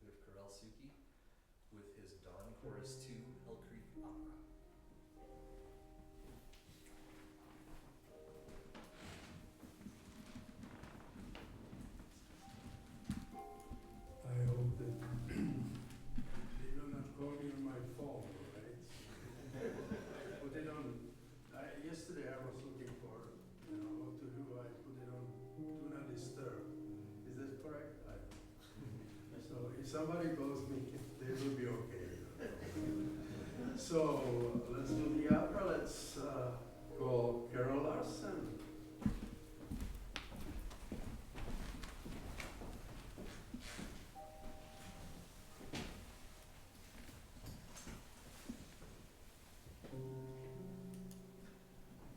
We have Karel Suchy with his Dawn Chorus 2 Hell Creek Opera. I hope that they do not call me on my phone, right? I put it on. Yesterday I was looking for, what to do. I put it on Do Not Disturb. Is that correct? I don't know. So if somebody calls me, they will be okay. So let's do the opera. Let's call Carol Larsen.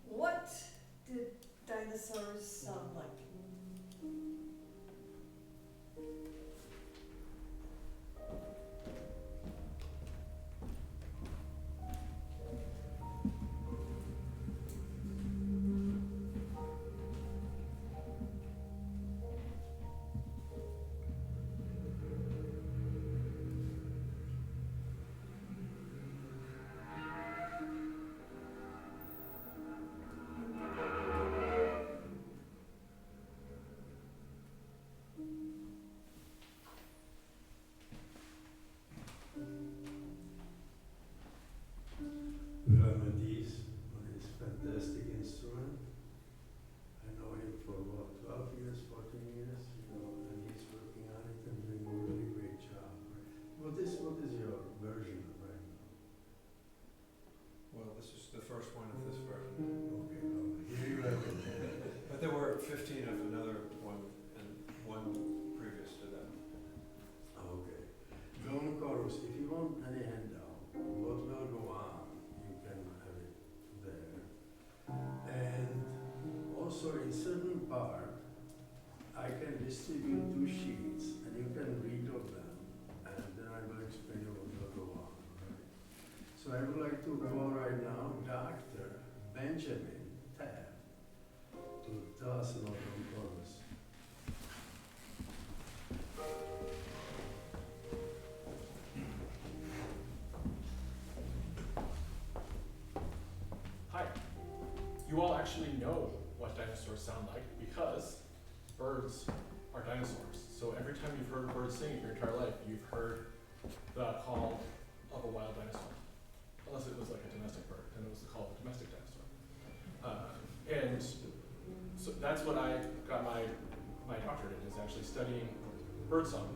What did dinosaurs sound like? Wilhelm Matthies on his fantastic instrument. I know him for what, 12 years, 14 years, and he's working on it and doing a really great job. What is your version right now? Well, this is the first one of this version. Okay, well, here you have it. But there were 15 of another one and one previous to that. Okay. Dawn chorus, if you want any handout, what will go on, you can have it there. And also in certain part, I can distribute 2 sheets and you can read of them and then I will explain you what will go on. Right? So I would like to call right now Dr. Benjamin Taft to tell us about Dawn chorus. Hi. You all actually know what dinosaurs sound like because birds are dinosaurs. So every time you've heard a bird sing in your entire life, you've heard the call of a wild dinosaur. Unless it was like a domestic bird, then it was the call of a domestic dinosaur. And so that's what I got my doctorate in, is actually studying birdsong.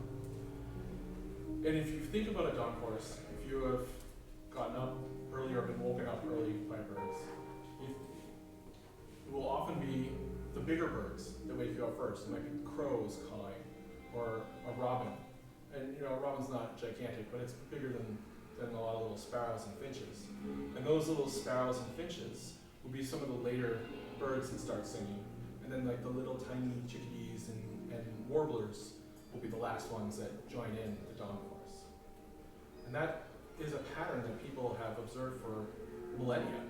And if you think about a dawn chorus, if you have gotten up early or been woken up early by birds, it will often be the bigger birds that wake you up first. It might be crows calling, or a robin. And a robin's not gigantic, but it's bigger than a lot of little sparrows and finches. And those little sparrows and finches will be some of the later birds that start singing. And then like the little tiny chickadees and warblers will be the last ones that join in the dawn chorus. And that is a pattern that people have observed for millennia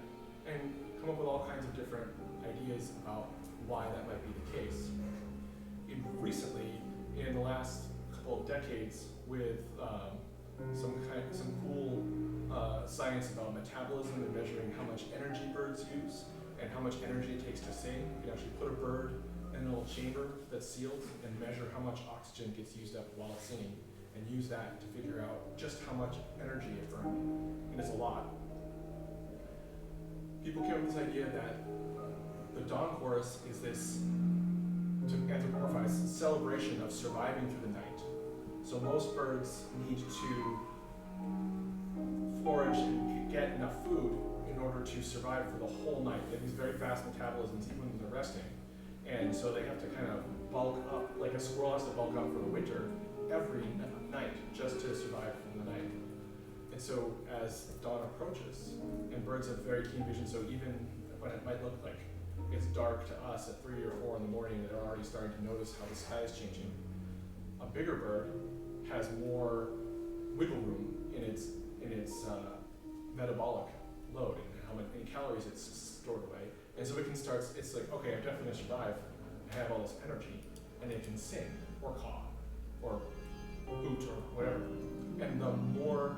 and come up with all kinds of different ideas about why that might be the case. Recently, in the last couple of decades, with some cool science about metabolism and measuring how much energy birds use and how much energy it takes to sing, you can actually put a bird in a little chamber that's sealed and measure how much oxygen gets used up while it's singing, and use that to figure out just how much energy it burned. And it's a lot. People came up with this idea that the dawn chorus is this, to anthropomorphize, celebration of surviving through the night. So most birds need to forage and get enough food in order to survive for the whole night. They have these very fast metabolisms even when they're resting. And so they have to kind of bulk up, like a squirrel has to bulk up for the winter every night just to survive from the night. And so as dawn approaches, and birds have very keen vision, so even when it might look like it's dark to us at 3 or 4 in the morning, they're already starting to notice how the sky is changing. A bigger bird has more wiggle room in its metabolic load and how many calories it's stored away. And so it can start, it's like, okay, I'm definitely gonna survive. I have all this energy, and it can sing or caw or hoot or whatever. And the more,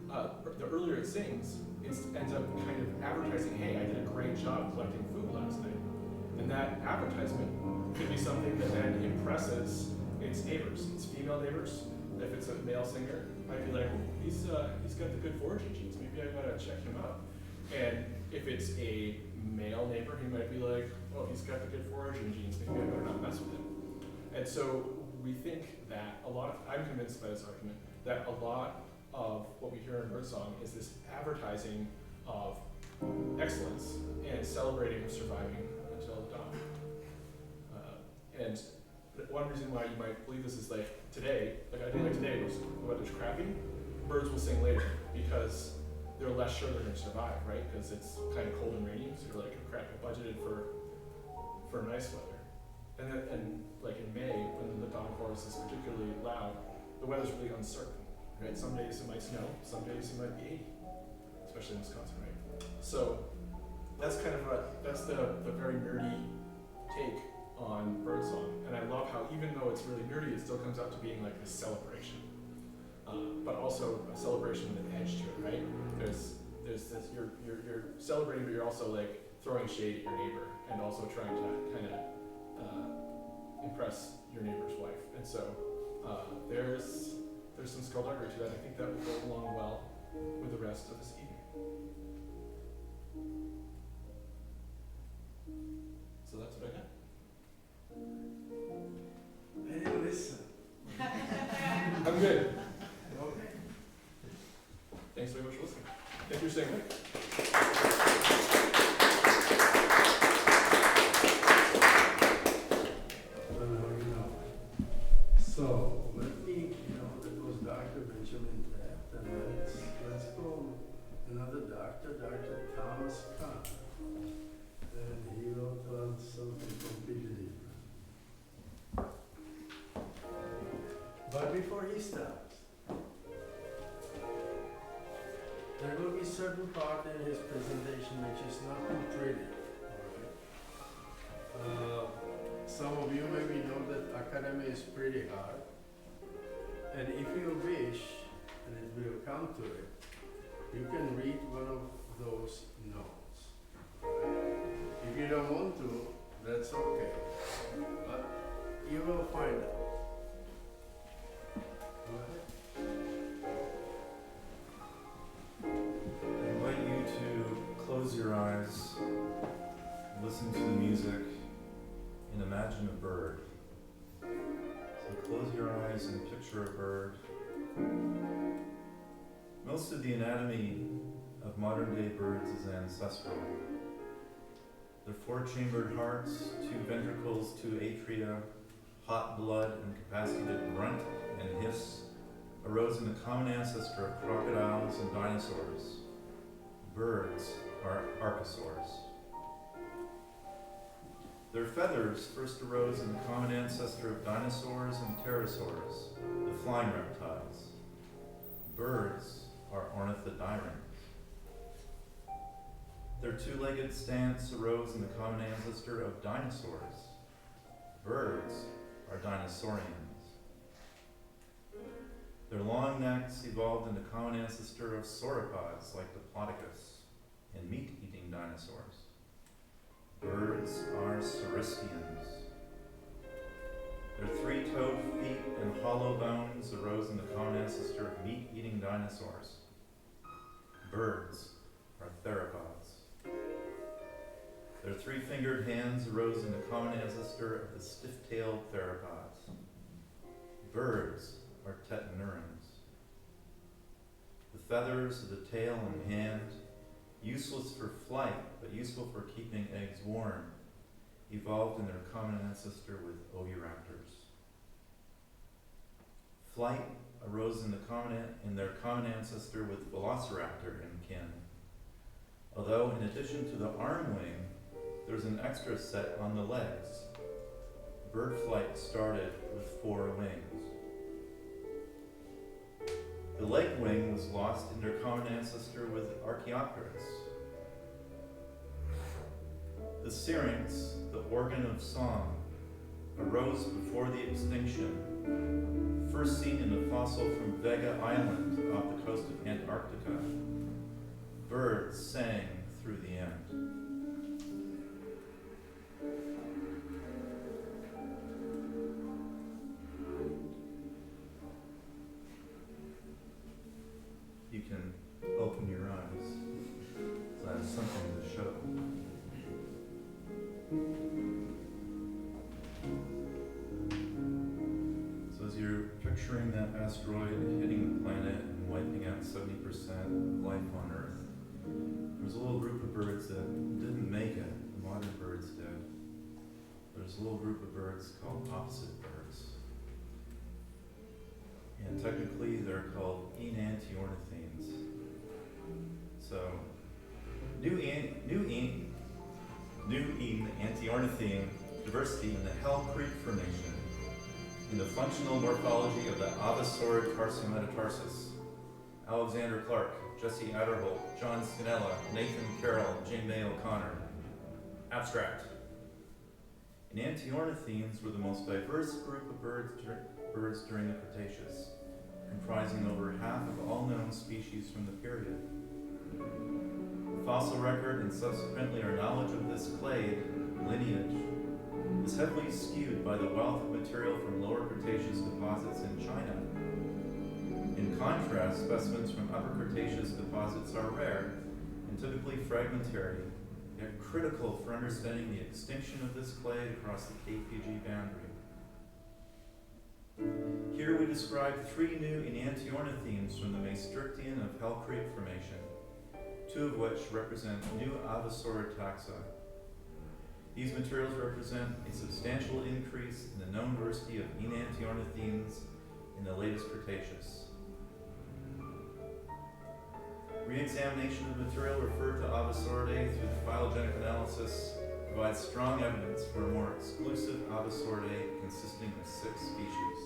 the earlier it sings, it ends up kind of advertising, hey, I did a great job collecting food last night. And that advertisement could be something that then impresses its neighbors, its female neighbors. If it's a male singer, might be like, he's got the good foraging genes, maybe I gotta check him out. And if it's a male neighbor, he might be like, oh, he's got the good foraging genes, maybe I better not mess with him. And so we think that I'm convinced by this argument, that a lot of what we hear in birdsong is this advertising of excellence and celebrating surviving until the dawn. And one reason why you might believe this is like today, like a day like today, where the weather's crappy, birds will sing later because they're less sure they're going to survive, right? Because it's kind of cold and rainy, so you're like, oh crap, I budgeted for nice weather. And like in May, when the dawn chorus is particularly loud, the weather's really uncertain, right? Some days it might snow, some days it might be 80, especially in Wisconsin, right? So that's kind of that's the very nerdy take on birdsong. And I love how even though it's really nerdy, it still comes out to being like this celebration. But also a celebration with an edge to it, right? There's this, you're celebrating, but you're also like throwing shade at your neighbor and also trying to kind of impress your neighbor's wife. And so there's some skullduggery to that. I think that will go along well with the rest of this evening. So that's what I got. I didn't listen. I'm good. Okay. Thanks very much for listening. Thank you for saying that. So let me, that was Dr. Benjamin Taft, and let's go another doctor, Dr. Thomas Carr, and he will tell us something completely different. But before he starts, there will be certain part in his presentation which is not too pretty. All right? Some of you maybe know that academy is pretty hard, and if you wish, and it will come to it, you can read one of those notes. If you don't want to, that's okay, but you will find out. Go ahead. I invite you to close your eyes, listen to the music, and imagine a bird. So close your eyes and picture a bird. Most of the anatomy of modern day birds is ancestral. Their four-chambered hearts, two ventricles, two atria, hot blood, and capacity to grunt and hiss arose in the common ancestor of crocodiles and dinosaurs. Birds are archosaurs. Their feathers first arose in the common ancestor of dinosaurs and pterosaurs, the flying reptiles. Birds are ornithodyrans. Their two-legged stance arose in the common ancestor of dinosaurs. Birds are dinosaurians. Their long necks evolved in the common ancestor of sauropods like Diplodocus and meat-eating dinosaurs. Birds are Ceristians. Their three-toed feet and hollow bones arose in the common ancestor of meat-eating dinosaurs. Birds are theropods. Their three-fingered hands arose in the common ancestor of the stiff-tailed theropods. Birds are tetanurans. The feathers of the tail and hand, useless for flight, but useful for keeping eggs warm, evolved in their common ancestor with oviraptors. Flight arose in their common ancestor with velociraptor and kin. Although in addition to the arm wing, there's an extra set on the legs. Bird flight started with four wings. The leg wing was lost in their common ancestor with Archaeopteryx. The syrinx, the organ of song, arose before the extinction first seen in a fossil from Vega Island off the coast of Antarctica. Birds sang through the end. You can open your eyes. So I have something to show. So as you're picturing that asteroid hitting the planet and wiping out 70% of life on Earth, there's a little group of birds that didn't make it. The modern birds did. There's a little group of birds called opposite birds. And technically they're called enantiornithines. So, new enantiornithine diversity in the Hell Creek Formation in the functional morphology of the avasaurid tarsiometatarsus. Alexander Clark, Jesse Adderholt, John Scanella, Nathan Carroll, Jane May O'Connor. Abstract. Enantiornithines were the most diverse group of birds during the Cretaceous, comprising over half of all known species from the period. The fossil record and subsequently our knowledge of this clade lineage is heavily skewed by the wealth of material from lower Cretaceous deposits in China. In contrast, specimens from upper Cretaceous deposits are rare and typically fragmentary, yet critical for understanding the extinction of this clade across the KPG boundary. Here we describe 3 new enantiornithines from the Maastrichtian of Hell Creek Formation, 2 of which represent new avasaurid taxa. These materials represent a substantial increase in the known diversity of enantiornithines in the latest Cretaceous. Re-examination of material referred to Avasauridae through the phylogenetic analysis provides strong evidence for a more exclusive Avasauridae consisting of 6 species.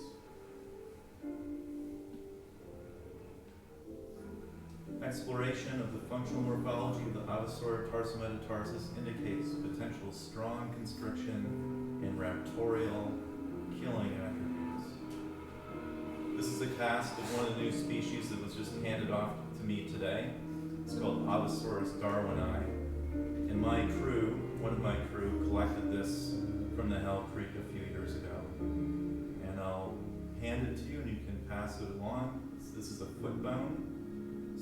Exploration of the functional morphology of the avasaurid tarsiometatarsus indicates potential strong constriction and raptorial killing attributes. This is a cast of one of the new species that was just handed off to me today. It's called Avasaurus darwini. And my crew, one of my crew, collected this from the Hell Creek a few years ago. And I'll hand it to you and you can pass it along. This is a foot bone.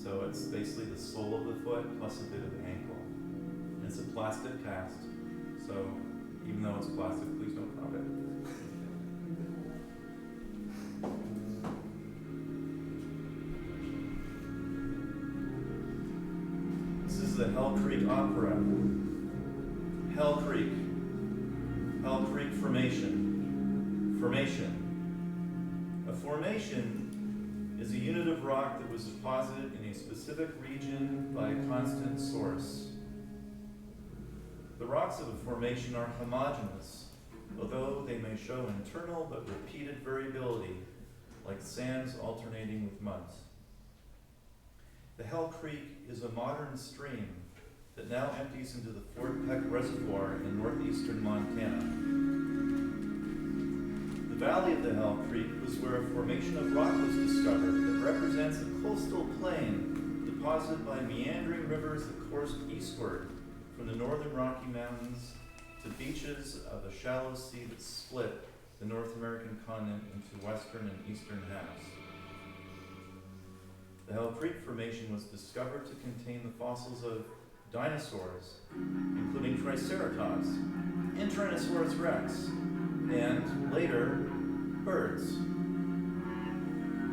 So it's basically the sole of the foot plus a bit of ankle. And it's a plastic cast. So even though it's plastic, please don't drop it. This is the Hell Creek Opera. Hell Creek. Hell Creek Formation. Formation. A formation is a unit of rock that was deposited in a specific region by a constant source. The rocks of a formation are homogeneous, although they may show internal but repeated variability, like sands alternating with muds. The Hell Creek is a modern stream that now empties into the Fort Peck Reservoir in northeastern Montana. The valley of the Hell Creek was where a formation of rock was discovered that represents a coastal plain deposited by meandering rivers that coursed eastward from the northern Rocky Mountains to beaches of a shallow sea that split the North American continent into western and eastern halves. The Hell Creek Formation was discovered to contain the fossils of dinosaurs, including Triceratops and Tyrannosaurus rex, and later, birds.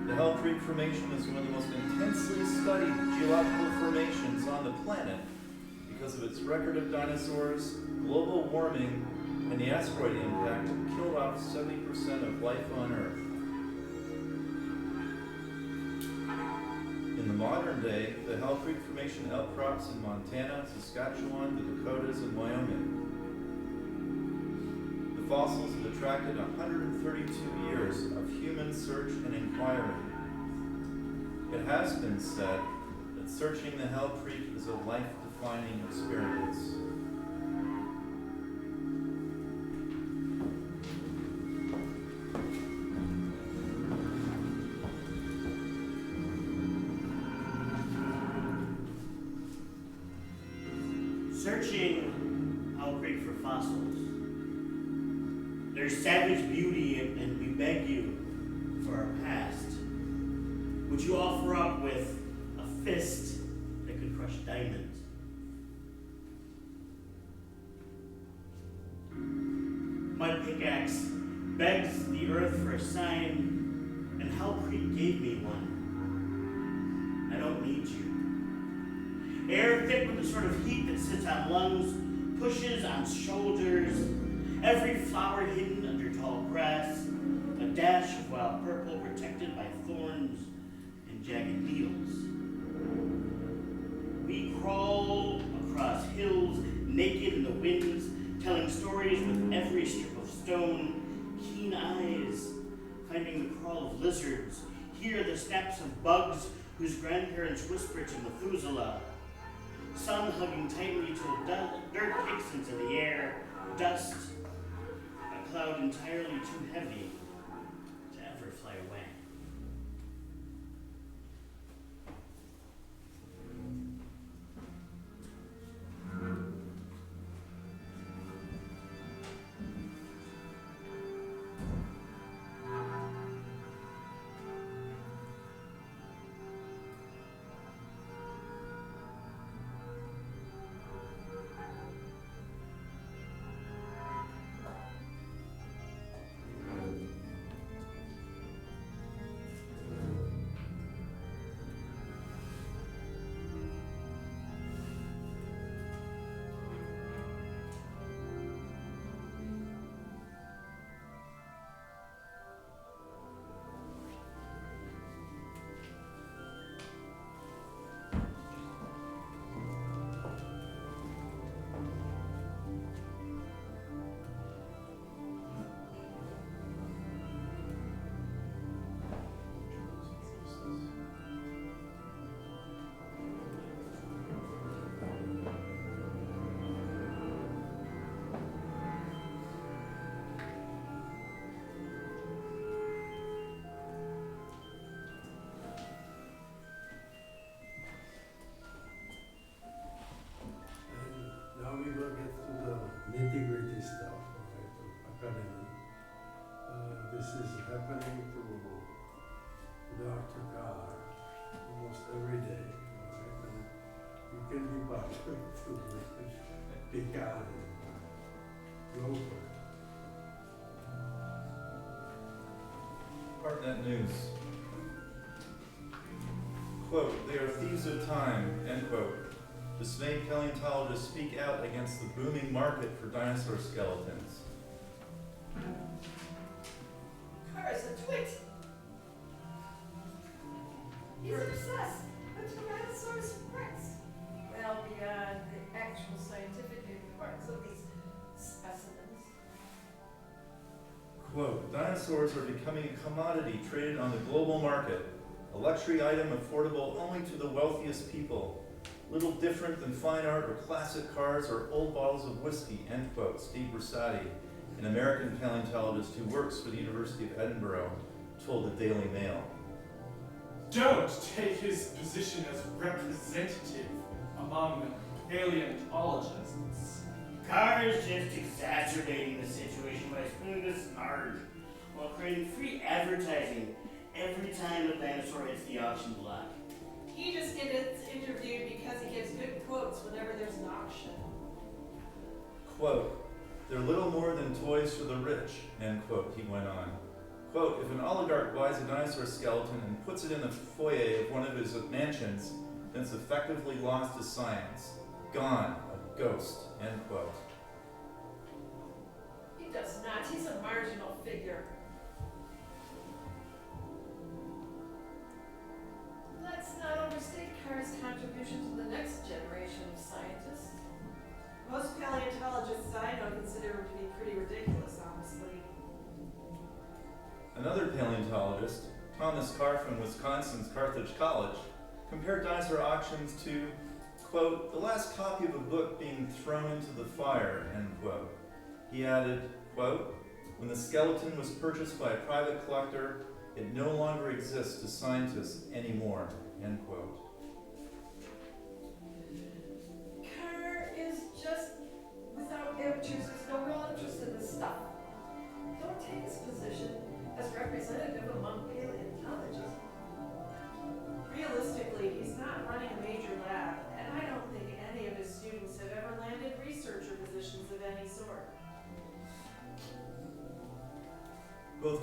The Hell Creek Formation is one of the most intensely studied geological formations on the planet because of its record of dinosaurs, global warming, and the asteroid impact that killed off 70% of life on Earth. In the modern day, the Hell Creek Formation outcrops in Montana, Saskatchewan, the Dakotas, and Wyoming. The fossils have attracted 132 years of human search and inquiry. It has been said that searching the Hell Creek is a life-defining experience. searching Owl Creek for fossils. There's savage beauty, and we beg you for our past. Would you offer up with a fist that could crush diamonds? My pickaxe begs the earth for a sign, and Hell Creek gave me one. I don't need you. Air thick with the sort of heat that sits on lungs, pushes on shoulders, every flower hidden under tall grass, a dash of wild purple protected by thorns and jagged needles. We crawl across hills, naked in the winds, telling stories with every strip of stone, keen eyes, finding the crawl of lizards, hear the snaps of bugs whose grandparents whisper to Methuselah, sun hugging tightly till dirt kicks into the air, dust, a cloud entirely too heavy to ever fly away. Now we will get to the nitty-gritty stuff, okay, to academy. This is happening to Dr. Carr almost every day, right? And you can be bothered to Picard and go for it. Hartnett News. Quote, "They are thieves of time," end quote. Dismayed paleontologists speak out against the booming market for dinosaur skeletons. Carr is a twit. He's obsessed with Tyrannosaurus rex. Well, beyond the actual scientific importance of these specimens. Quote, "Dinosaurs are becoming a commodity traded on the global market, a luxury item affordable only to the wealthiest people. Little different than fine art or classic cars or old bottles of whiskey," end quote. Steve Rosati, an American paleontologist who works for the University of Edinburgh, told the Daily Mail. Don't take his position as representative among paleontologists. Carr is just exacerbating the situation by spinning this smart while creating free advertising every time a dinosaur hits the auction block. He just gets interviewed because he gives good quotes whenever there's an auction. Quote, "They're little more than toys for the rich," end quote, he went on. Quote, "If an oligarch buys a dinosaur skeleton and puts it in the foyer of one of his mansions, then it's effectively lost to science. Gone, a ghost," end quote. He does not. He's a marginal figure. Let's not overstate Carr's contribution to the next generation of scientists. Most paleontologists I know consider him to be pretty ridiculous, honestly. Another paleontologist, Thomas Carr from Wisconsin's Carthage College, compared dinosaur auctions to, quote, "the last copy of a book being thrown into the fire," end quote. He added, quote, "When the skeleton was purchased by a private collector, it no longer exists to scientists anymore," end quote. Carr is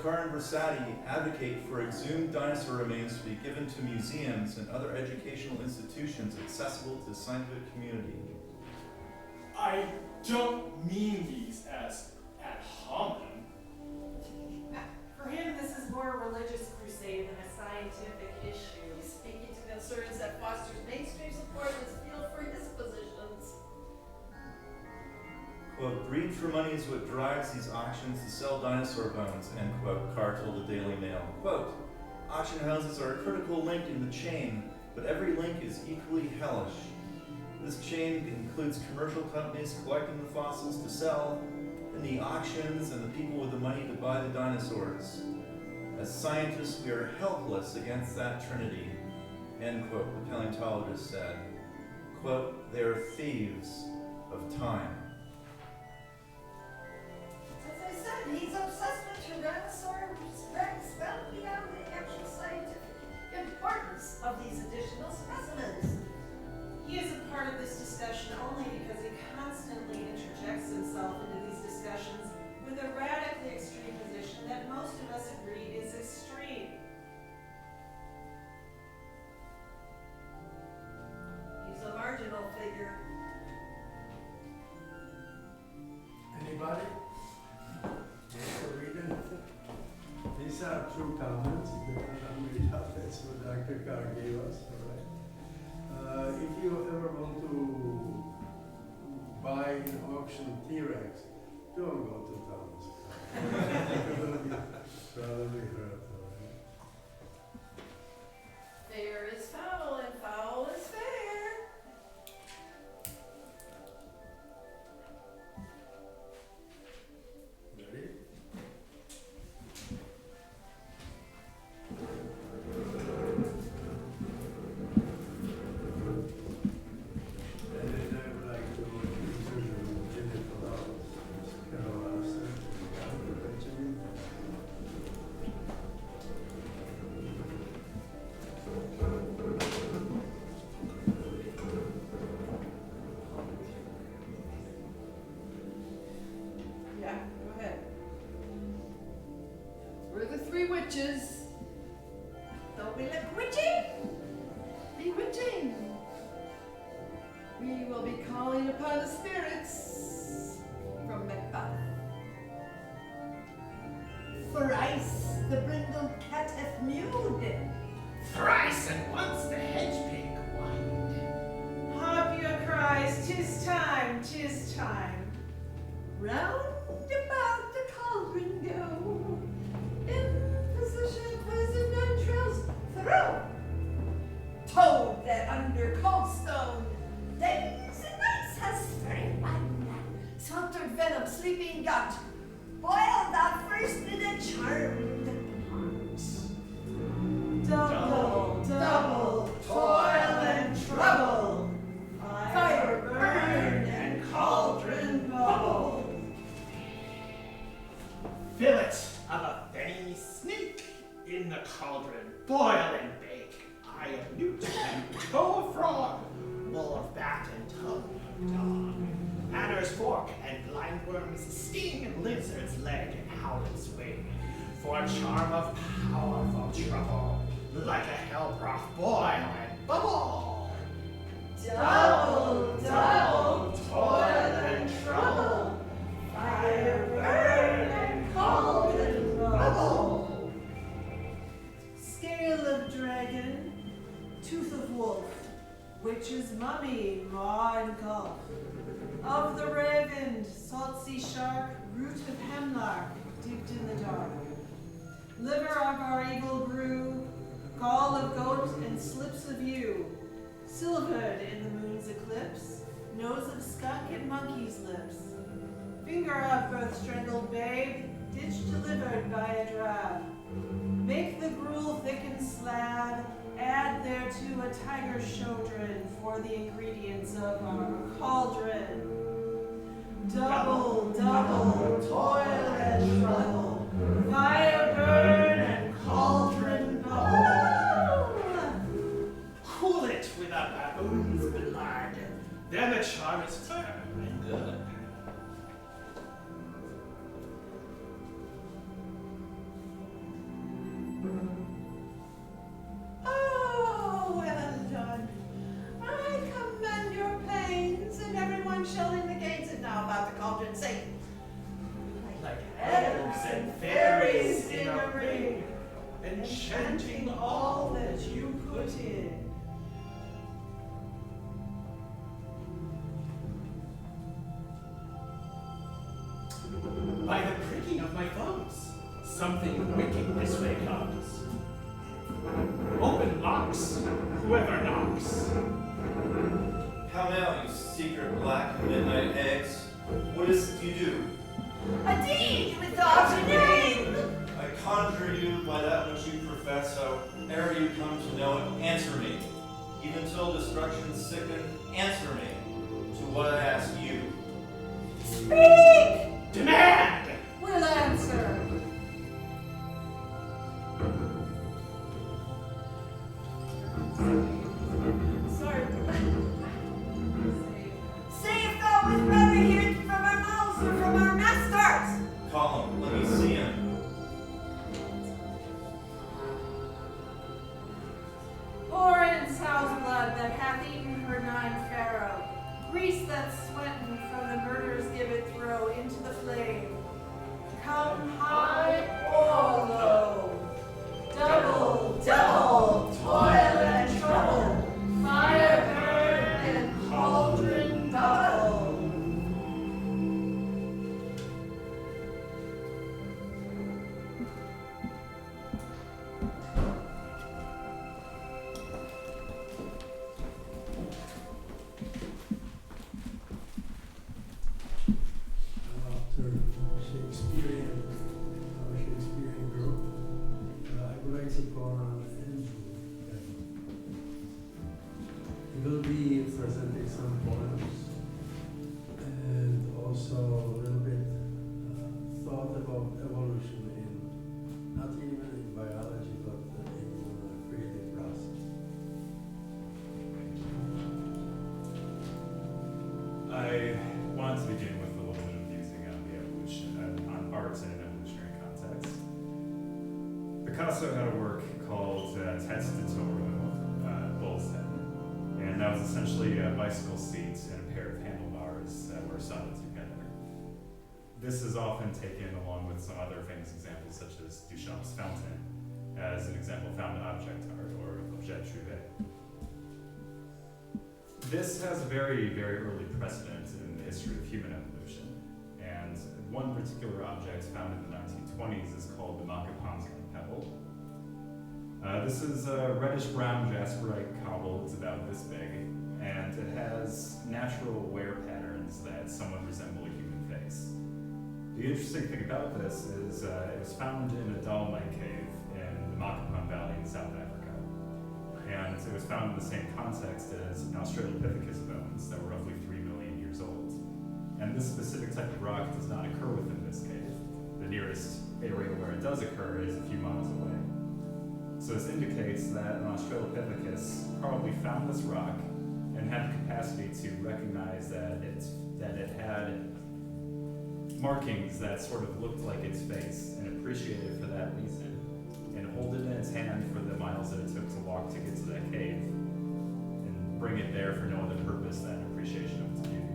Carr and Versati advocate for exhumed dinosaur remains to be given to museums and other educational institutions accessible to the scientific community. I don't mean these as ad hominem. For him, this is more a religious crusade than a scientific issue. He's speaking to concerns that fosters mainstream support in this field for his positions. Quote, greed for money is what drives these auctions to sell dinosaur bones, end quote, Carr told the Daily Mail. Quote, auction houses are a critical link in the chain, but every link is equally hellish. This chain includes commercial companies collecting the fossils to sell, and the auctions and the people with the money to buy the dinosaurs. As scientists, we are helpless against that trinity, end quote, the paleontologist said. Quote, they are thieves of time. As I said, he's obsessed with Tyrannosaurus Rex, well beyond the actual scientific importance of these additional specimens. He is a part of this discussion only because he constantly interjects himself into these discussions with a radically extreme position that most of us agree is extreme. He's a marginal figure. Anybody? Want to read anything? These are true comments. They are not made up. That's what Dr. Carr gave us, all right? If you ever want to buy an auction T-Rex, don't go to Thomas. Probably hurt, all right? Fair is foul and foul is fair. Ready? And then I would like to introduce Karel Larsen, Benjamin. Yeah, go ahead. We're the three witches. Don't we look witchy? Bewitching. We will be calling upon the spirits from Macbeth. Thrice the brindled cat hath mewed. Thrice and once the hedge pig whined. Harp your cries, 'tis time, 'tis time. Round about the cauldron go. In position pleasant entrails throw. Toad that under cold stone days and nights has striven. Sweltered venom, sleeping gut. Boiled out first in a charmed pot. Double, double, toil and trouble. Fire burn and cauldron bubble. Fillet of a fenny snake in the cauldron, boil and bake. Eye of newt and toe of frog, wool of bat and tongue of dog. Adder's fork and blindworm's sting, and lizard's leg and howlet's wing. For a charm of powerful trouble, like a hell broth boil and bubble. Double, double, toil and trouble. Fire burn and cauldron bubble. Scale of dragon, tooth of wolf, witch's mummy, maw and gulf. Of the raven, salt sea shark, root of hemlock, dipped in the dark. Liver of our evil brew, gall of goat and slips of yew. Silvered in the moon's eclipse, nose of skunk and monkey's lips. Finger of birth-strangled babe, ditch delivered by a drab. Make the gruel thicken slab, add thereto a tiger chaudron for the ingredients of our cauldron. Double, double, toil and trouble, fire burn and cauldron bubble. Cool it with a baboon's blood, then the charm is firm and good. enchanting all that you put in. By the pricking of my thumbs, something wicked this way comes. Open locks, whoever knocks. Come out, you secret black midnight eggs. What is it you do? A deed without a name! I conjure you by that which you profess, so ere you come to know it, answer me. Even till destruction sicken, answer me to what I ask you. Speak! Demand! We'll answer. Sorry. Say if thou was rather hear from our mouths or from our masters. Call him, let me see him. Orin's house blood that hath eaten her 9 pharaoh. Grease that's sweatin' from the murder's give it throw into the flame. Come high or low. Double, double, toil and trouble. Fire burn and cauldron bubble. After Shakespearean group, I would like to call on Andrew. He will be presenting some poems and also a little bit thought about evolution in, not even in biology, but in creative process. I wanted to begin with a little bit of musing on the evolution, on art in an evolutionary context. Picasso had a work called Tête de Taureau, Bull's Head, and that was essentially a bicycle seat and a pair of handlebars that were soldered together. This is often taken along with some other famous examples, such as Duchamp's Fountain, as an example of found object art, or objet trouvé. This has a very, very early precedent in the history of human evolution, and one particular object found in the 1920s is called the Macapangan pebble. This is a reddish-brown jasperite cobble. It's about this big, and it has natural wear patterns that somewhat resemble a human face. The interesting thing about this is it was found in a dolomite cave in the Macapan Valley in South Africa. And it was found in the same context as Australopithecus bones that were roughly 3 million years old. And this specific type of rock does not occur within this cave. The nearest area where it does occur is a few miles away. So this indicates that an Australopithecus probably found this rock and had the capacity to recognize that it had markings that sort of looked like its face and appreciate it for that reason, and hold it in its hand for the miles that it took to walk to get to that cave, and bring it there for no other purpose than appreciation of its beauty.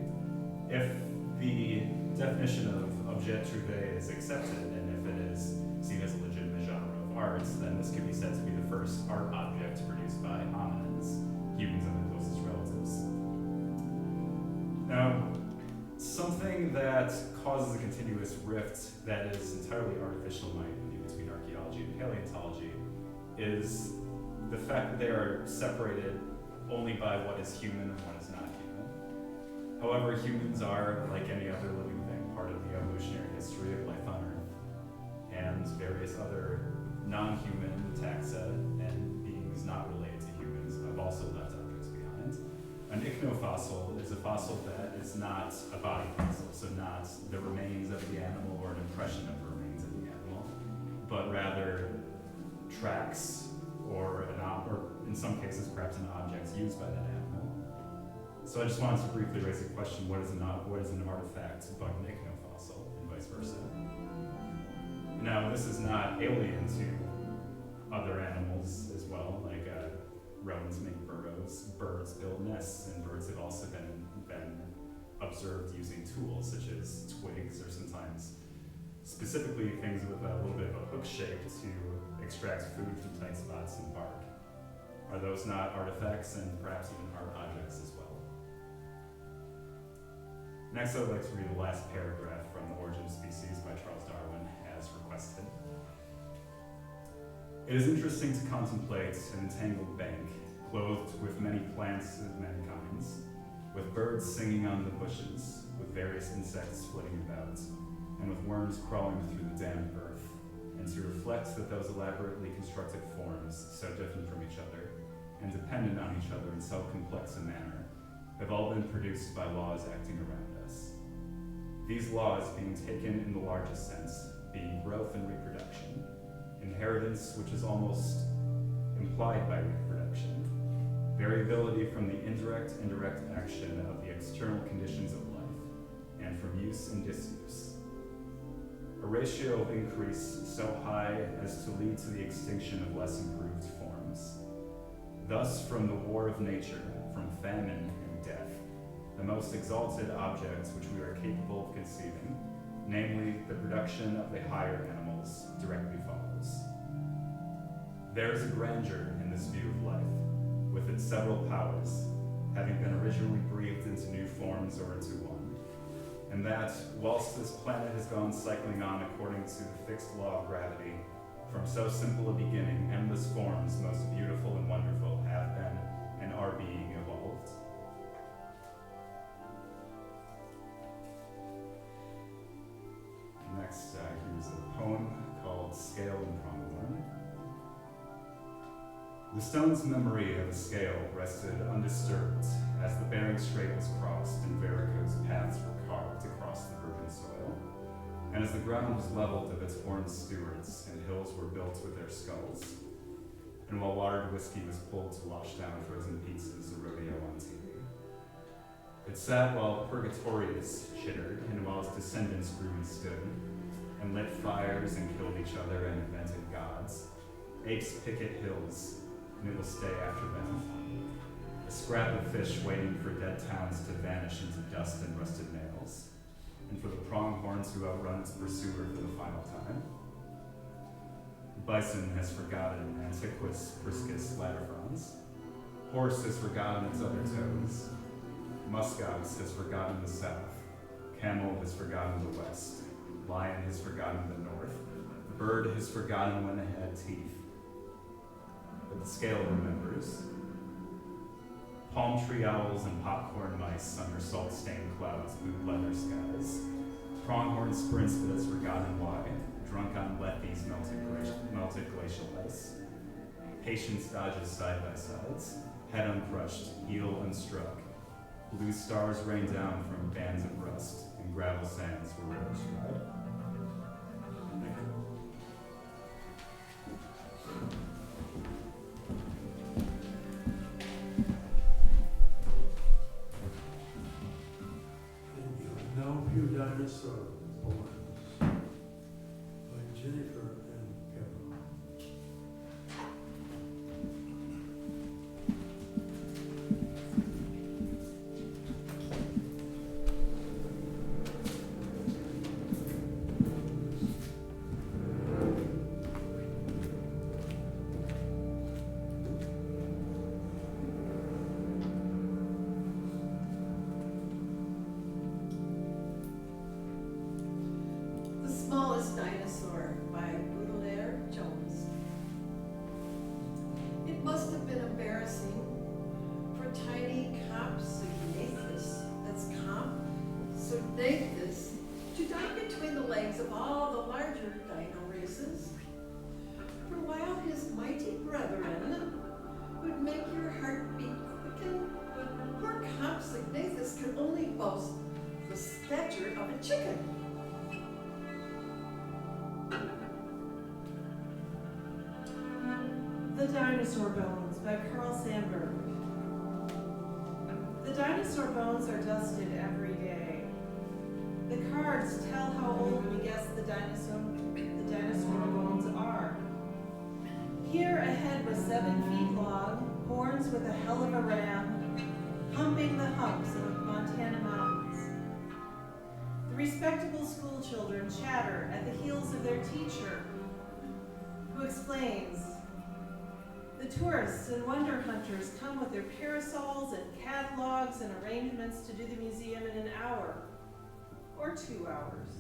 If the definition of objet trouvé is accepted, and if it is seen as a legitimate genre of art, then this could be said to be the first art object produced by hominins, humans and their closest relatives. Now, something that causes a continuous rift that is entirely artificial, in my opinion, between archaeology and paleontology is the fact that they are separated only by what is human and what is not human. However, humans are, like any other living thing, part of the evolutionary history of life on Earth, and various other non-human taxa and beings not related to humans have also left objects behind. An ichneofossil is a fossil that is not a body fossil, so not the remains of the animal or an impression of the remains of the animal, but rather tracks or in some cases perhaps an object used by that animal. So I just wanted to briefly raise the question, what is an artifact but an ichneofossil, and vice versa? Now, this is not alien to other animals as well, like rodents make burrows, birds build nests, and birds have also been observed using tools such as twigs or sometimes specifically things with a little bit of a hook shape to extract food from tight spots in bark. Are those not artifacts and perhaps even art objects as well? Next, I would like to read the last paragraph from The Origin of Species by Charles Darwin, as requested. It is interesting to contemplate an entangled bank, clothed with many plants of many kinds, with birds singing on the bushes, with various insects flitting about, and with worms crawling through the damp earth, and to reflect that those elaborately constructed forms, so different from each other, and dependent on each other in so complex a manner, have all been produced by laws acting around us. These laws being taken in the largest sense, being growth and reproduction, inheritance which is almost implied by reproduction, variability from the indirect and direct action of the external conditions of life, and from use and disuse. A ratio of increase so high as to lead to the extinction of less improved forms. Thus, from the war of nature, from famine and death, the most exalted object which we are capable of conceiving, namely the production of the higher animals, directly follows. There is a grandeur in this view of life, with its several powers, having been originally breathed into new forms or into one, and that, whilst this planet has gone cycling on according to the fixed law of gravity, from so simple a beginning, endless forms, most beautiful and wonderful, have been and are being evolved. Next, here's a poem called Scale and Pronghorn. The stone's memory of a scale rested undisturbed as the Bering Strait was crossed and varicose paths were carved across the virgin soil, and as the ground was leveled of its horned stewards and hills were built with their skulls, and while watered whiskey was pulled to wash down frozen pizzas, a rodeo on TV. It sat while Purgatorius chittered, and while its descendants grew and stood, and lit fires and killed each other and invented gods. Apes picket hills, and it will stay after them. A scrap of fish waiting for dead towns to vanish into dust and rusted nails, and for the pronghorns who outrun its pursuer for the final time. Bison has forgotten antiquus priscus latifrons. Horse has forgotten its other toes. Muskox has forgotten the south. Camel has forgotten the west. Lion has forgotten the north. Bird has forgotten when it had teeth. But the scale remembers. Palm tree owls and popcorn mice under salt-stained clouds boot leather skies. Pronghorn sprints but has forgotten why, drunk on Lethe's melted glacial ice. Patience dodges side by sides, head uncrushed, heel unstruck. Blue stars rain down from bands of rust, and gravel sands where rivers ride. Now Few Dinosaur Poems by Jennifer and Carol. Dinosaur by Jones. It must have been embarrassing for tiny Compsognathus, that's Compsognathus, to die between the legs of all the larger dino races. For while his mighty brethren would make your heart beat quicken, poor Compsognathus could only boast the stature of a chicken. The Dinosaur Bones by Carl Sandburg. The dinosaur bones are dusted every day. The cards tell how old we guess the dinosaur bones are. Here a head was 7 feet long, horns with a hell of a ram, humping the humps of Montana mountains. The respectable school children chatter at the heels of their teacher. who explains, "The tourists and wonder hunters come with their parasols and catalogs and arrangements to do the museum in an hour or 2 hours.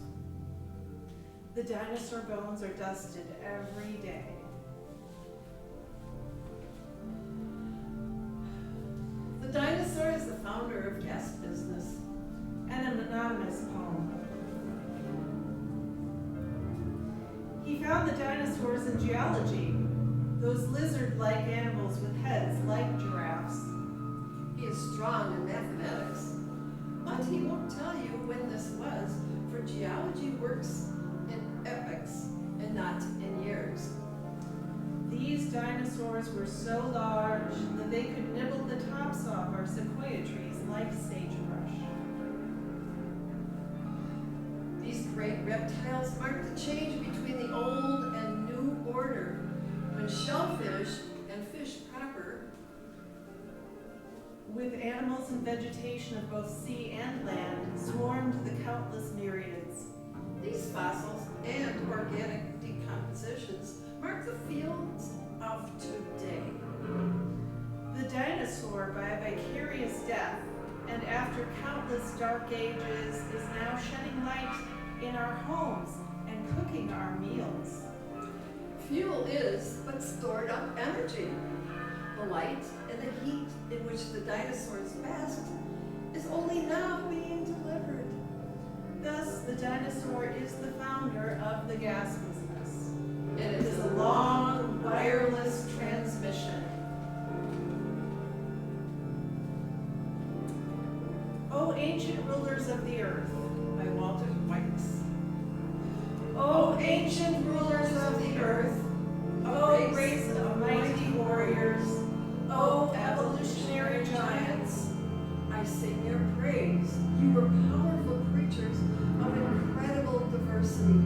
The dinosaur bones are dusted every day. The dinosaur is the founder of gas business." An anonymous poem. He found the dinosaurs in geology, those lizard-like animals with heads like giraffes. He is strong in mathematics, but he won't tell you when this was, for geology works in epochs and not in years. These dinosaurs were so large that they could nibble the tops off our sequoia trees like sagebrush. These great reptiles mark the change between the old and new order, when shellfish and fish proper, with animals and vegetation of both sea and land, swarmed the countless myriads. these fossils and organic decompositions mark the fields of today. The dinosaur, by a vicarious death, and after countless dark ages, is now shedding light in our homes and cooking our meals. Fuel is but stored up energy. The light and the heat in which the dinosaurs basked is only now being delivered. Thus, the dinosaur is the founder of the gas business. It It is a long, wireless transmission. O ancient rulers of the earth, by Walter Whites. O ancient rulers of the earth, O race of mighty warriors, O evolutionary giants, I sing your praise. You were powerful creatures of incredible diversity,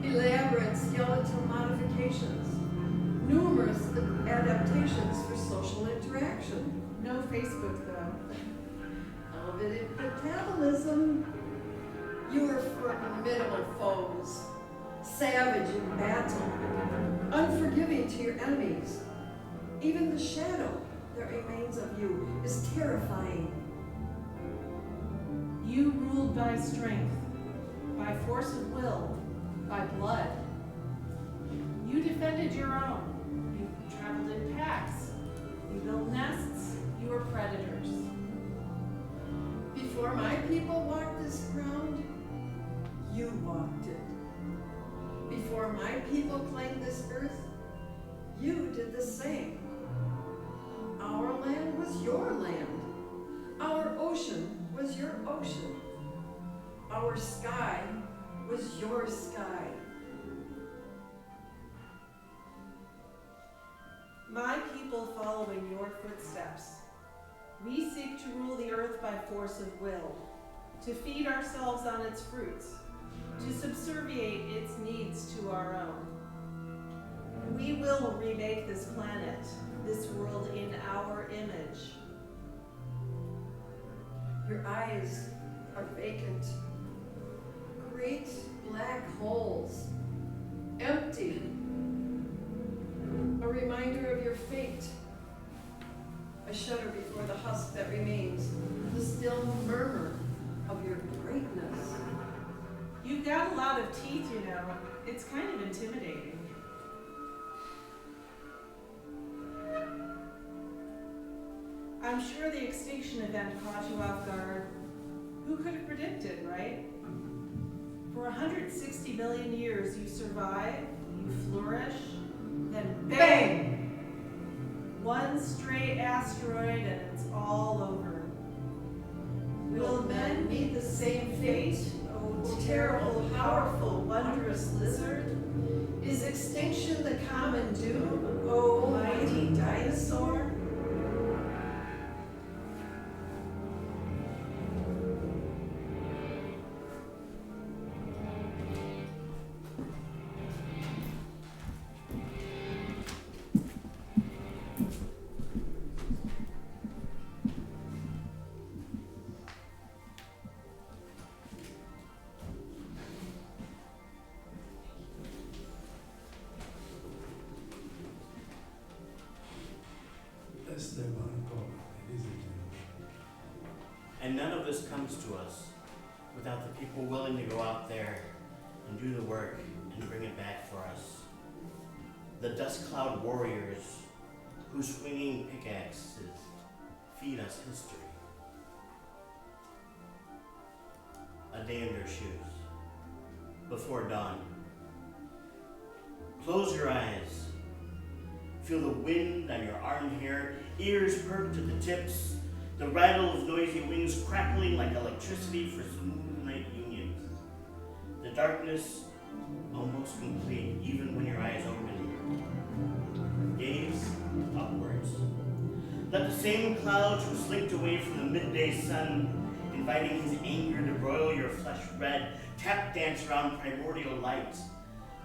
elaborate skeletal modifications, numerous adaptations for social interaction, no Facebook though. elevated metabolism. You were formidable foes, savage in battle, unforgiving to your enemies. Even the shadow that remains of you is terrifying. You ruled by strength, by force of will, by blood. You defended your own. You traveled in packs. You built nests. You were predators. Before my people walked this ground, you walked it. Before my people claimed this earth, you did the same. Our land was your land. Our ocean was your ocean. Our sky was your sky. My people follow in your footsteps. We seek to rule the earth by force of will, to feed ourselves on its fruits, to subserviate its needs to our own. We will remake this planet, this world in our image. Your eyes are vacant. Great black holes, empty. A reminder of your fate. I shudder before the husk that remains, the still murmur of your greatness. You've got a lot of teeth, you know. It's kind of intimidating. I'm sure the extinction event caught you off guard. Who could have predicted, right? For 160 million years, you survive, you flourish, then bang! One stray asteroid and it's all over. Will men meet the same fate, O terrible, powerful, wondrous lizard? Is extinction the common doom, O mighty dinosaur? Este Colon, ladies and gentlemen. And none of this comes to us without the people willing to go out there and do the work and bring it back for us. The dust cloud warriors whose swinging pickaxes feed us history. A day in their shoes, before dawn. Close your eyes. Feel the wind on your arm hair, ears perked at the tips, the rattle of noisy wings crackling like electricity for smooth night unions. The darkness almost complete, even when your eyes open. Gaze upwards. Let the same clouds who slinked away from the midday sun, inviting his anger to broil your flesh red, tap dance around primordial light.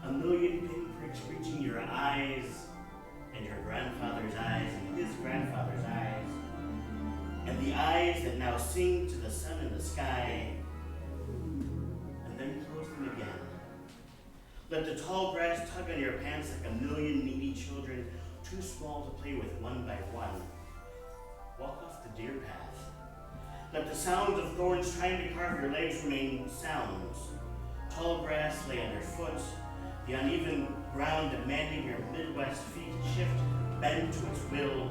A million pinpricks reaching your eyes, and your grandfather's eyes, and his grandfather's eyes, and the eyes that now sing to the sun in the sky, and then close them again. Let the tall grass tug on your pants like a million needy children, too small to play with one by one. Walk off the deer path. Let the sounds of thorns trying to carve your legs remain sounds. Tall grass lay underfoot, the uneven ground demanding your Midwest feet shift, bend to its will.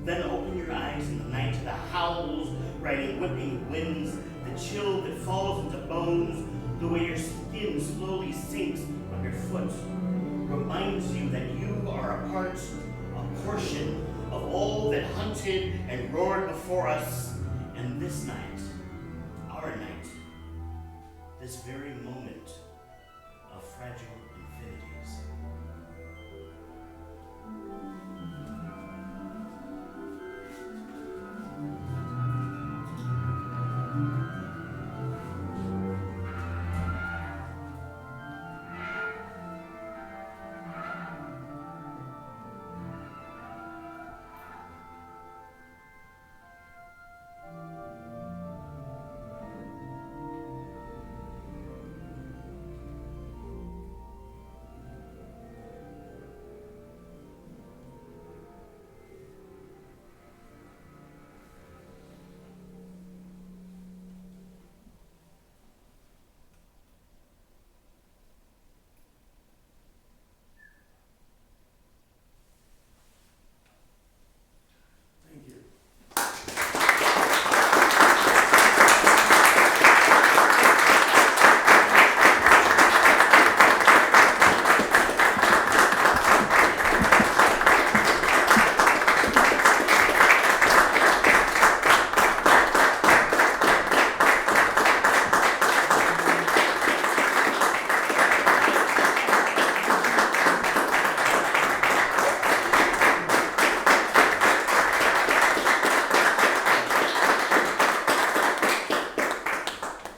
Then open your eyes in the night to the howls, riding whipping winds, the chill that falls into bones, the way your skin slowly sinks under foot, reminds you that you are a part, a portion of all that hunted and roared before us, and this night, our night, this very moment of fragile infinities. Thank you.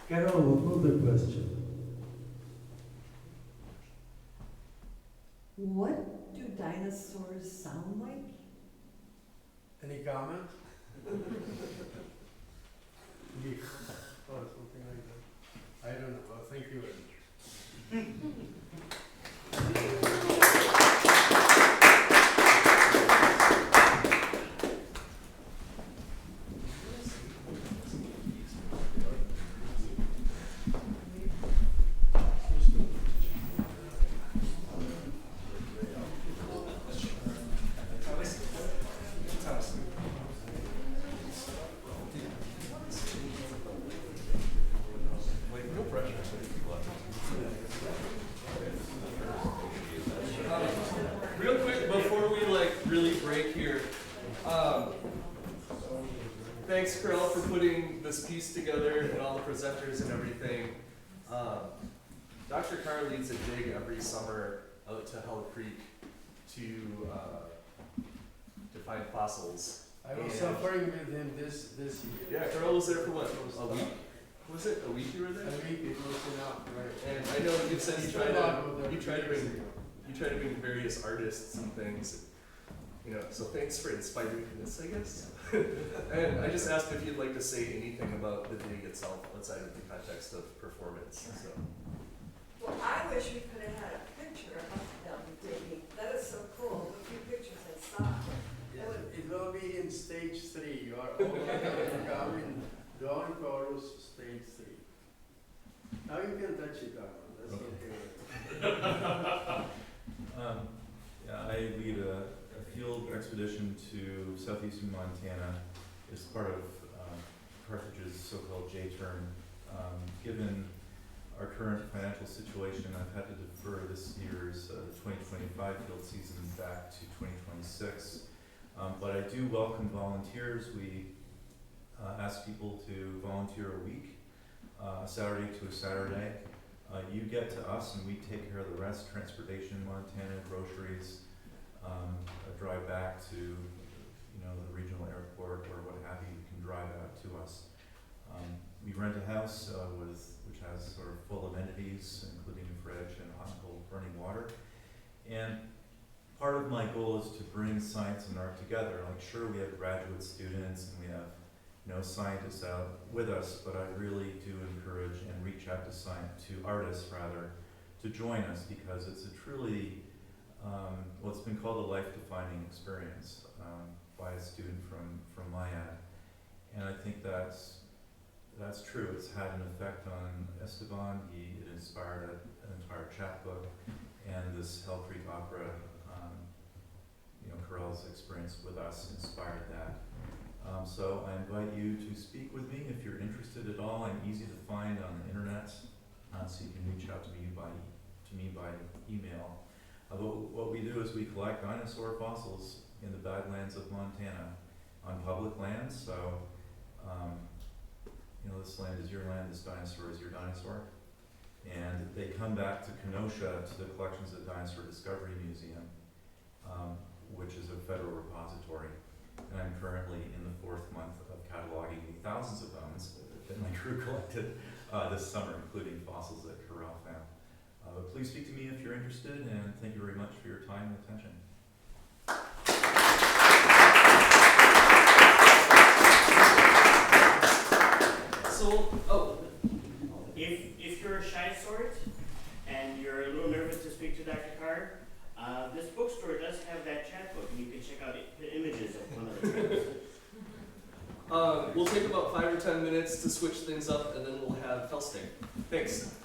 Carol, what was the question? What do dinosaurs sound like? Any comment? Yeah. Or something like that. I don't know. Well, thank you very much. No pressure. Real quick before we really break here, thanks Karel for putting this piece together and all the presenters and everything. Dr. Carr leads a dig every summer out to Hell Creek to find fossils. I was And- suffering with him this year. Yeah, Karel was there for what? A week? Was it a week you were there? A week it was enough, right? And I know you said you tried to bring bring. you try to bring various artists and things, you know, so thanks for inspiring this, I guess. And I just asked if you'd like to say anything about the dig itself outside of the context of performance, so. Well, I wish we could have had a picture of them digging. That is so cool. The few pictures I saw, that would Carmen, Dawn Chorus, stage 3. Now you can touch it, Carmen, that's okay. Yeah, I lead a field expedition to southeastern Montana. It's part of Carthrage's so-called J-turn. Given our current financial situation, I've had to defer this year's 2025 field season back to 2026. But I do welcome volunteers. We ask people to volunteer a week, Saturday to a Saturday. You get to us and we take care of the rest, transportation in Montana, groceries, a drive back to the regional airport or what have you. You can drive out to us. We rent a house which has sort of full amenities, including a fridge and hot and cold running water. And part of my goal is to bring science and art together. Like, sure, we have graduate students and we have scientists out with us, but I really do encourage and reach out to artists rather, to join us, because it's a truly what's been called a life-defining experience by a student from Mayad. And I think that's true. It's had an effect on Esteban. It inspired an entire chapbook, and this Hell Creek opera, Karel's experience with us inspired that. So I invite you to speak with me if you're interested at all. I'm easy to find on the internet, so you can reach out to me by email. What we do is we collect dinosaur fossils in the Badlands of Montana on public lands. So this land is your land, this dinosaur is your dinosaur. And they come back to Kenosha to the collections of the Dinosaur Discovery Museum, which is a federal repository. And I'm currently in the 4th month of cataloging the thousands of bones that my crew collected this summer, including fossils that Karel found. But please speak to me if you're interested, and thank you very much for your time and attention. If you're a shy sort and you're a little nervous to speak to Dr. Carr, this bookstore does have that chat book, and you can check out the images of one of the tracks. We'll take about 5 or 10 minutes to switch things up, and then we'll have Felsteg. Thanks.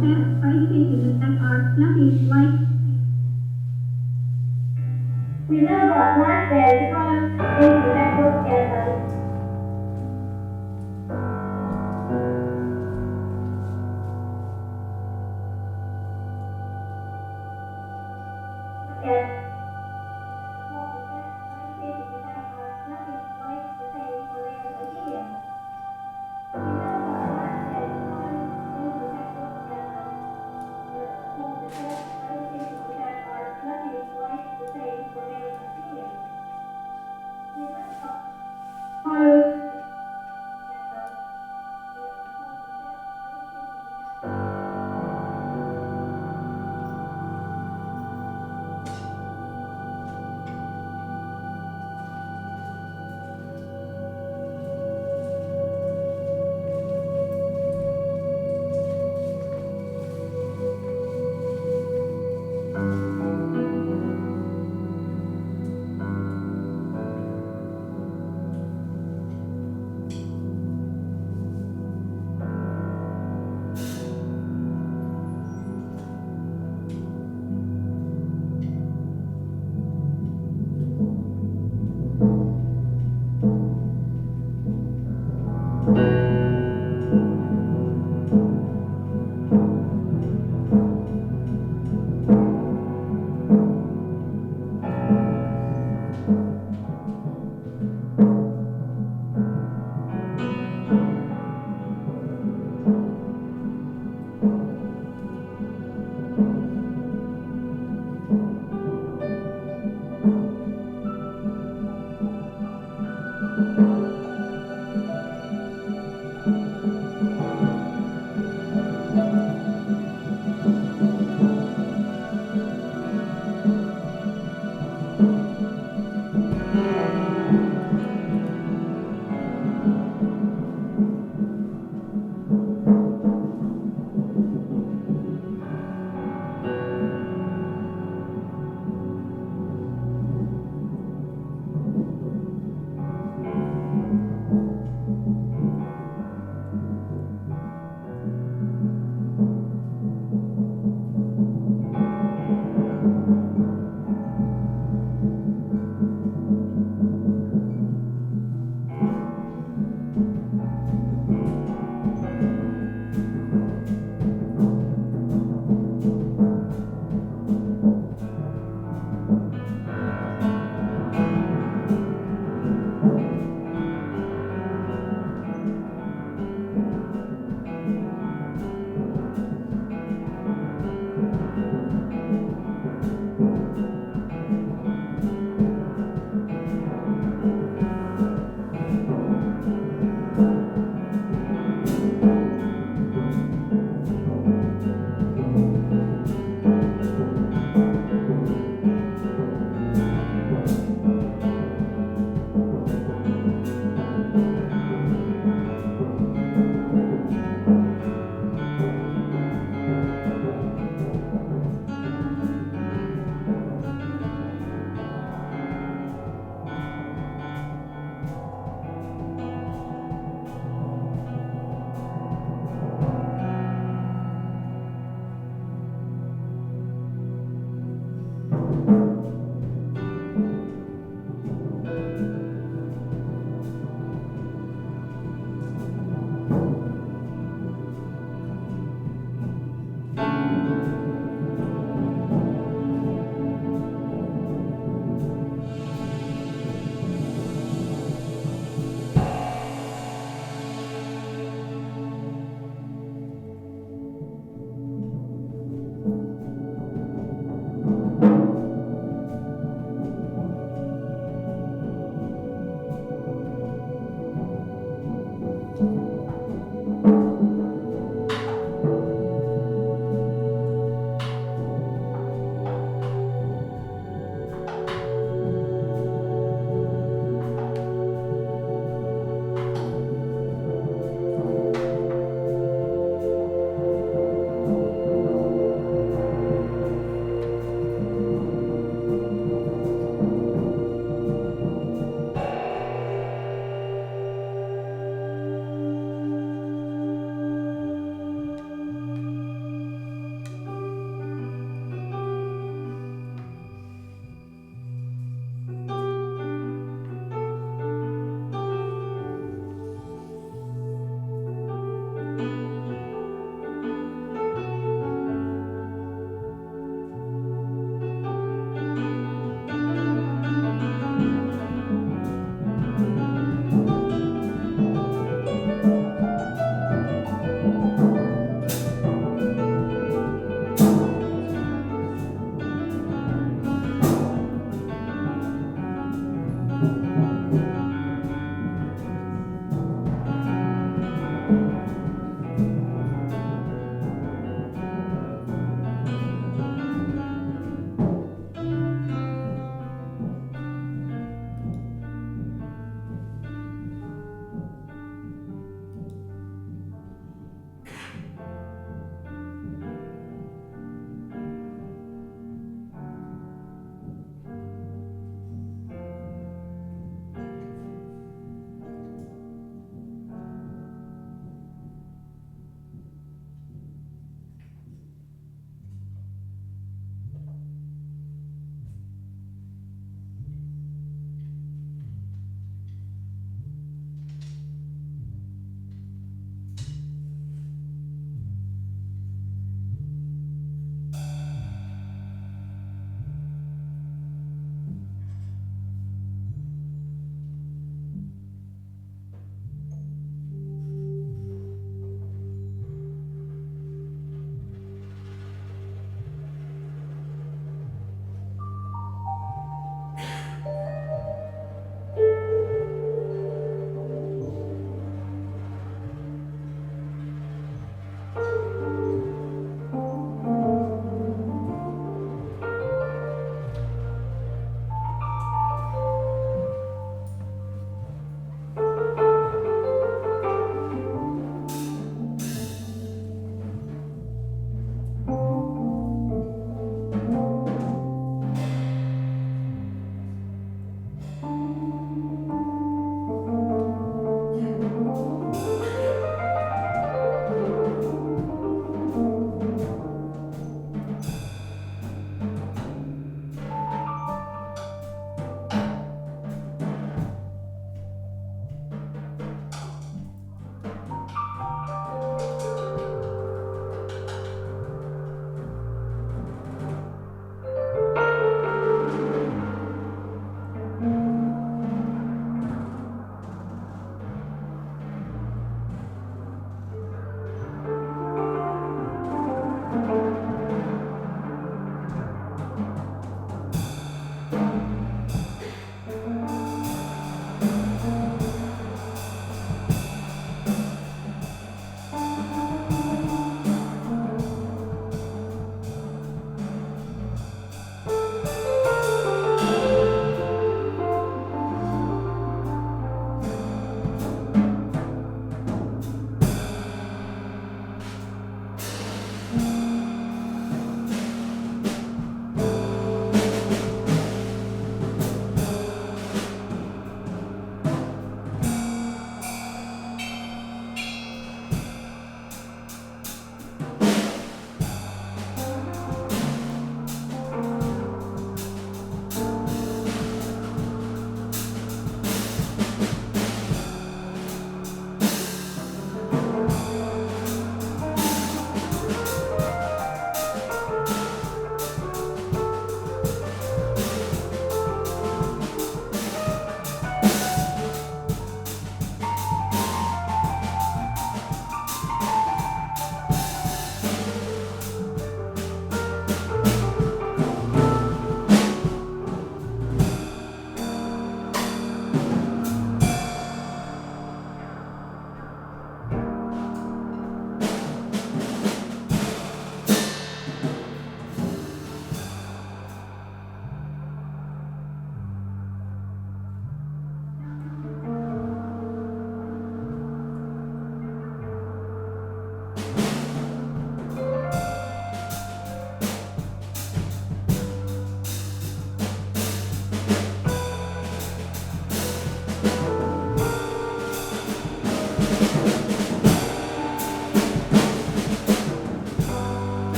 facts are indications that are nothing like. We know about last day because they have looked at us.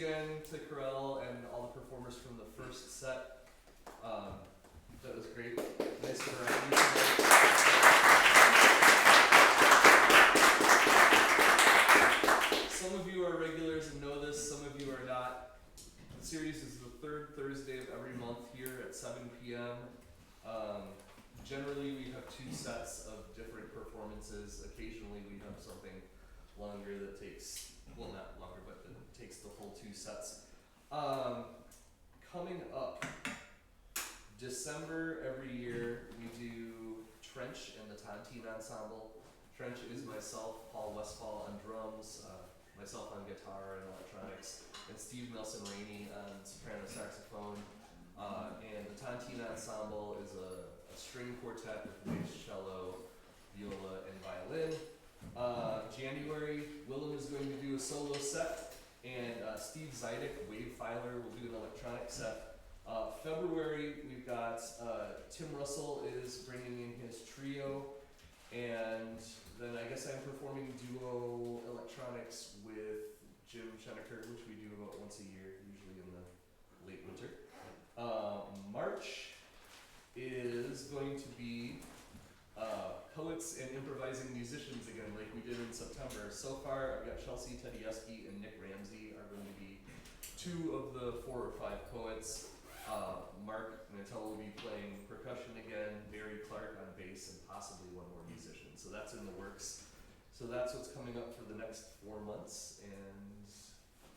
again to Karel and all the performers from the first set. That was great. Nice variety tonight. Some of you are regulars and know this, some of you are not. The series is the third Thursday of every month here at 7 p.m. Generally, we have 2 sets of different performances. Occasionally, we have something longer that takes, well, not longer, but that takes the whole 2 sets. Coming up, December every year, we do Trench and the Tontine Ensemble. Trench is myself, Paul Westfall on drums, myself on guitar and electronics, and Steve Nelson-Rainey on soprano saxophone. And the Tontine Ensemble is a string quartet with bass, cello, viola, and violin. January, Willem is going to do a solo set, and Steve Zidek, wave filer, will do an electronic set. February, we've got Tim Russell is bringing in his trio, and then I guess I'm performing duo electronics with Jim Schenecker, which we do about once a year, usually in the late winter. March is going to be poets and improvising musicians again, like we did in September. So far, I've got Chelsea Tedeschi and Nick Ramsey are going to be 2 of the 4 or 5 poets. Mark Mantel will be playing percussion again, Barry Clark on bass, and possibly 1 more musician. So that's in the works. So that's what's coming up for the next 4 months. And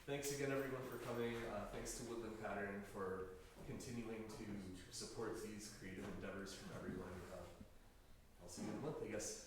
thanks again, everyone, for coming. Thanks to Woodland Pattern for continuing to support these creative endeavors from everyone. I'll see you in a month, I guess.